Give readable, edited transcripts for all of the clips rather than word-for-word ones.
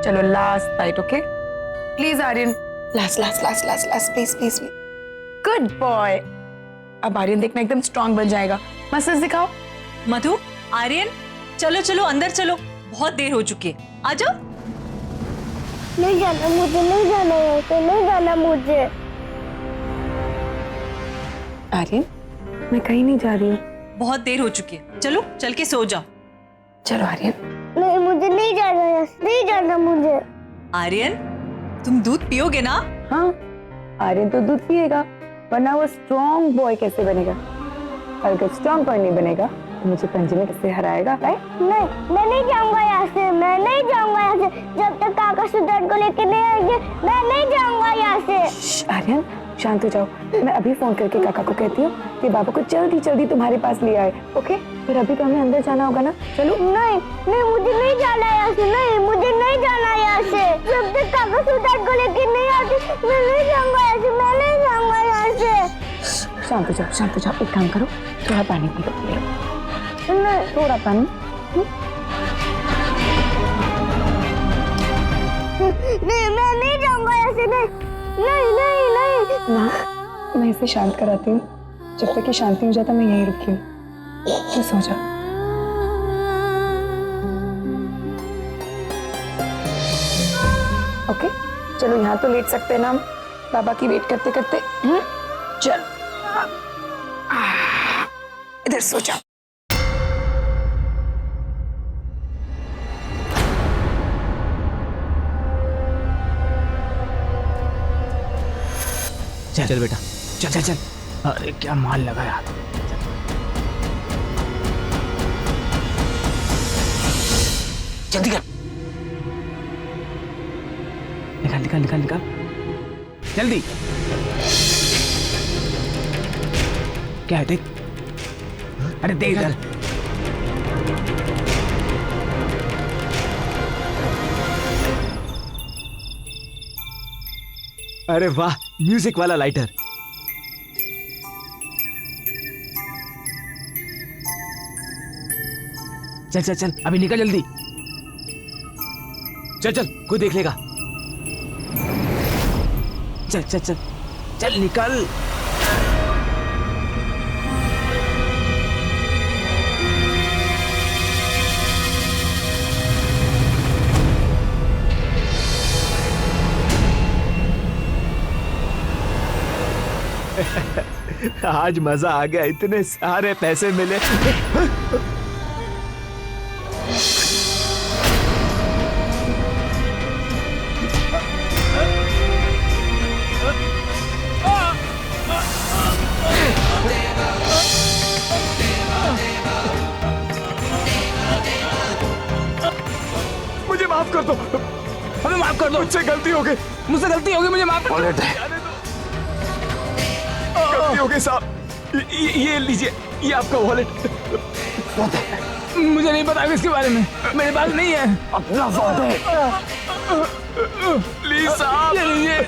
चलो last bite, okay? Please Aryan, last last last last last, please please please. Good boy. अब आर्यन देखना एकदम strong बन जाएगा। मसल्स दिखाओ। मधु, आर्यन, चलो चलो अंदर चलो, बहुत देर हो चुकी है, आ जाओ। नहीं जाना मुझे, नहीं जाना ऐसे, नहीं जाना मुझे। आर्यन, मैं कहीं नहीं जा रही हूँ। बहुत देर हो चुकी है, चलो चल के सो जाओ। चलो आर्यन। नहीं मुझे नहीं जाना ऐसे, नहीं जाना मुझे। आर्यन, तुम दूध पियोगे ना? हाँ, आर्यन तो दूध पिएगा, वरना वो स्ट्रॉन्ग बॉय कैसे बनेगा? और अगर स्ट्रॉन्ग बॉय नहीं बनेगा तो मुझे पंजे में कैसे हराएगा, राइट? नहीं, मैं नहीं जाऊंगा यहाँ से, मैं नहीं जाऊंगा यहाँ से। जब तक काका सिद्धार्थ को लेके नहीं आएंगे, मैं नहीं जाऊंगा यहाँ से। आर्यन, शांत हो जाओ। मैं अभी फोन करके काका को कहती हूँ कि बाबा को जल्दी जल्दी तुम्हारे पास ले आए, ओके? फिर अभी तो हमें अंदर जाना होगा ना, चलो। नहीं नहीं, मुझे नहीं जाना यहाँ से, नहीं मुझे नहीं जाना यहाँ से। जब तक काका सिद्धार्थ को लेके नहीं आते, मैं नहीं जाऊंगा यहाँ से, मैं नहीं जाऊंगा यहाँ से। शांत हो जाओ, शांत हो जाओ। एक काम करो, थोड़ा पानी पी लो, नहीं, थोड़ा पानी। नहीं मैं नहीं जाऊंगा यहाँ से, नहीं नहीं नहीं नहीं। माँ, मैं इसे शांत कराती हूँ। जब तक ये शांति हो जाता मैं यहीं रुकी हूँ। तो सो जाओ। ओके, चलो यहाँ तो लेट सकते हैं ना हम, बाबा की वेट करते करते। चल, इधर सो जाओ। चल चल बेटा, चल चल चल। अरे क्या माल लगा यार। जल्दी कर, निकाल निकाल निकाल निकाल, जल्दी। क्या है, देख। अरे देख इधर। अरे वाह, म्यूजिक वाला लाइटर। चल चल चल, अभी निकल जल्दी। चल चल, कोई देख लेगा। चल चल चल चल, निकल। आज मजा आ गया, इतने सारे पैसे मिले। मुझे माफ कर दो, हमें माफ कर दो। मुझसे गलती हो गई, मुझसे गलती हो गई, मुझे माफ कर दो। गलती हो गई साहब। ये लीजिए, ये आपका वॉलेट। मुझे नहीं पता इसके बारे में, मेरे पास नहीं है। अपना वॉलेट प्लीज साहब, ये लीजिए।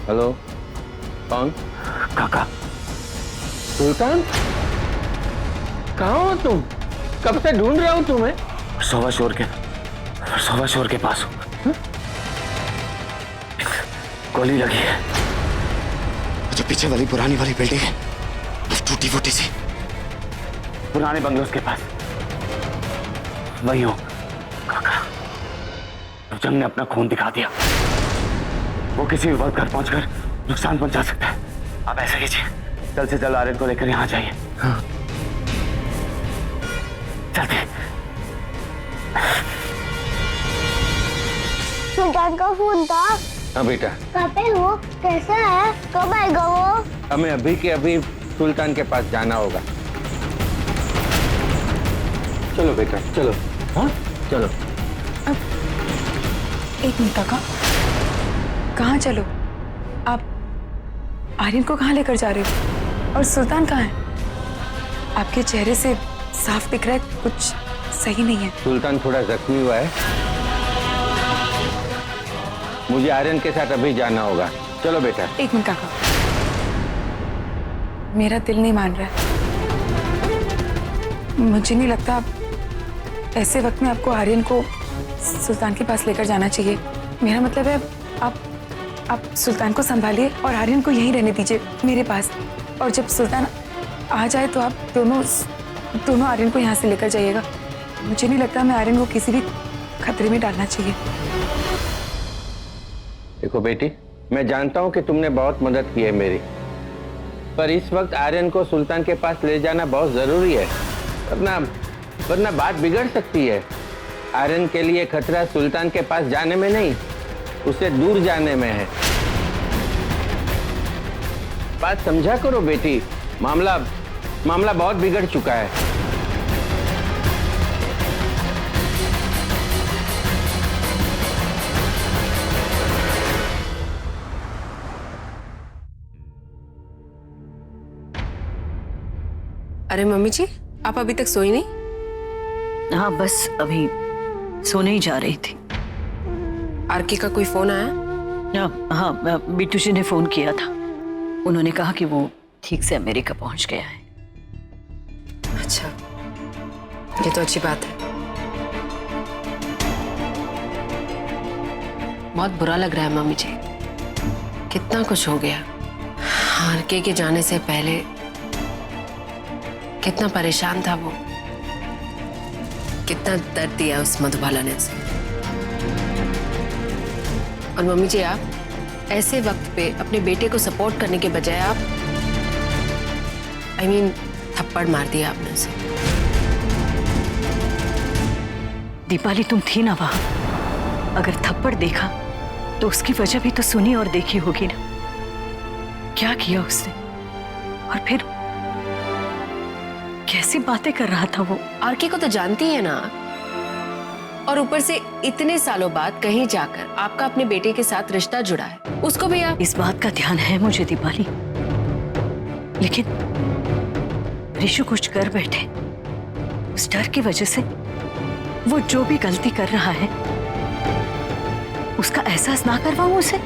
हेलो, कौन? काका, सुल्तान, कहाँ हो तुम? कब से ढूंढ रहा हूँ तुम्हें। सोवा शोर के पास हूँ। गोली लगी है। जो पीछे वाली पुरानी वाली बिल्डिंग है, टूटी फूटी सी, पुराने बंगलों के पास, वही हो काका। तो जंग ने अपना खून दिखा दिया। वो किसी भी वक्त घर पहुंचकर नुकसान पहुंचा सकता है। आप ऐसा कीजिए, जल्द से जल्द आर्यन को लेकर यहाँ जाइए। हाँ। जल्दी। सुल्तान का फोन था। हाँ बेटा। कहाँ पे हो? कैसा है? कब आएगा वो? हमें अभी के अभी सुल्तान के पास जाना होगा। चलो बेटा, चलो। हाँ, चलो। एक मिनट काका, कहाँ चलो? आप आर्यन को कहाँ लेकर जा रहे हो? और सुल्तान कहाँ है? आपके चेहरे से साफ दिख रहा है कुछ सही नहीं है। सुल्तान थोड़ा जख्मी हुआ है, मुझे आर्यन के साथ अभी जाना होगा। चलो बेटा। एक मिनट काका, मेरा दिल नहीं मान रहा है। मुझे नहीं लगता ऐसे वक्त में आपको आर्यन को सुल्तान के पास लेकर जाना चाहिए। मेरा मतलब है आप सुल्तान को संभालिए और आर्यन को यहीं रहने दीजिए मेरे पास। और जब सुल्तान आ जाए तो आप दोनों आर्यन को यहाँ से लेकर जाइएगा। मुझे नहीं लगता हमें आर्यन को किसी भी खतरे में डालना चाहिए। देखो बेटी, मैं जानता हूँ कि तुमने बहुत मदद की है मेरी, पर इस वक्त आर्यन को सुल्तान के पास ले जाना बहुत जरूरी है, वरना बात बिगड़ सकती है। आर्यन के लिए खतरा सुल्तान के पास जाने में नहीं, उससे दूर जाने में है। बात समझा करो बेटी, मामला बहुत बिगड़ चुका है। अरे मम्मी जी, आप अभी तक सोई नहीं? हाँ, बस अभी सोने ही जा रही थी। आरके का कोई फोन आया? हाँ, बिट्टू जी ने फोन किया था। उन्होंने कहा कि वो ठीक से अमेरिका पहुंच गया है। अच्छा, ये तो अच्छी बात है। बहुत बुरा लग रहा है मम्मी जी, कितना कुछ हो गया। आरके के जाने से पहले कितना परेशान था वो, कितना दर्द दिया उस मधुबाला ने उसे। और मम्मी जी, आप ऐसे वक्त पे अपने बेटे को सपोर्ट करने के बजाय आप थप्पड़ मार दिया आपने उसे। दीपाली, तुम थी ना वहां? अगर थप्पड़ देखा तो उसकी वजह भी तो सुनी और देखी होगी ना। क्या किया उसने? और फिर कैसी बातें कर रहा था वो? आरके को तो जानती है ना, और ऊपर से इतने सालों बाद कहीं जाकर आपका अपने बेटे के साथ रिश्ता जुड़ा है, उसको भी आप। इस बात का ध्यान है मुझे दीपाली, लेकिन ऋषु कुछ कर बैठे, उस डर की वजह से वो जो भी गलती कर रहा है उसका एहसास ना करवाऊं उसे।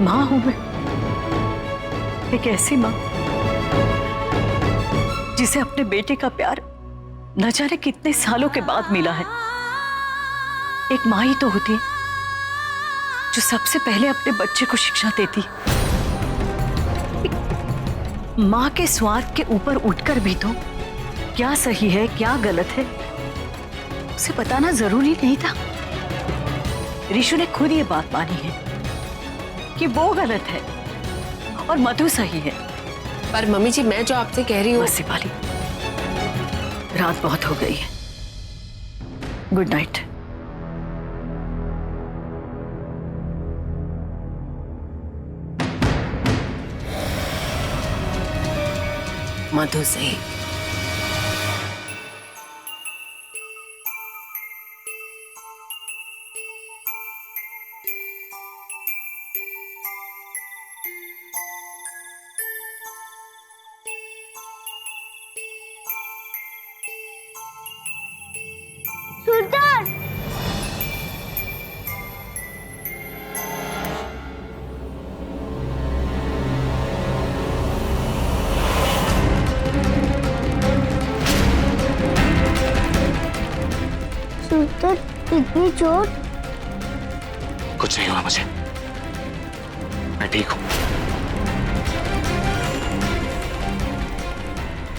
मां हूं मैं, एक ऐसी मां जिसे अपने बेटे का प्यार न जाने कितने सालों के बाद मिला है। एक मां ही तो होती है जो सबसे पहले अपने बच्चे को शिक्षा देती। मां के स्वार्थ के ऊपर उठकर भी तो क्या सही है क्या गलत है उसे बताना जरूरी नहीं था। ऋषु ने खुद ये बात मानी है कि वो गलत है और मधु सही है। पर मम्मी जी, मैं जो आपसे कह रही हूँ। बस दीपाली, रात बहुत हो गई है, गुड नाइट। मधु सही। सुल्तान! सुल्तान इतनी चोट? कुछ नहीं हुआ मुझे, मैं ठीक हूं।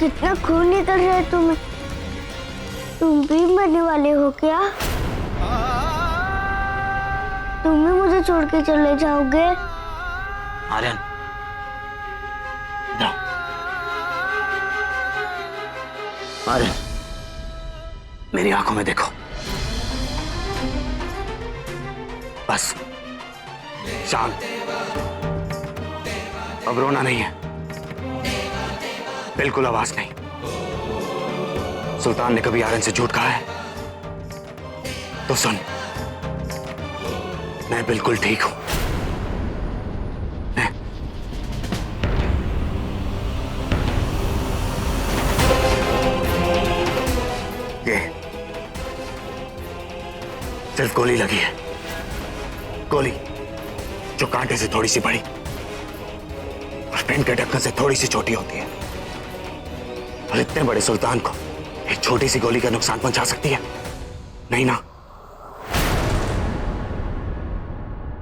कितना खून निकल रहा है तुम्हें, तुम भी मरने वाले हो क्या? तुम भी मुझे छोड़ के चले जाओगे? आर्यन, इधर आओ। आर्यन, मेरी आंखों में देखो, बस शांत, अब रोना नहीं है, बिल्कुल आवाज नहीं। सुल्तान ने कभी आर्यन से झूठ कहा है तो सुन, मैं बिल्कुल ठीक हूं। ये सिर्फ गोली लगी है, गोली जो कांटे से थोड़ी सी बड़ी और पेन के ढक्कन से थोड़ी सी छोटी होती है, और इतने बड़े सुल्तान को एक छोटी सी गोली का नुकसान पहुंचा सकती है? नहीं ना,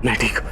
मैं ठीक हूं।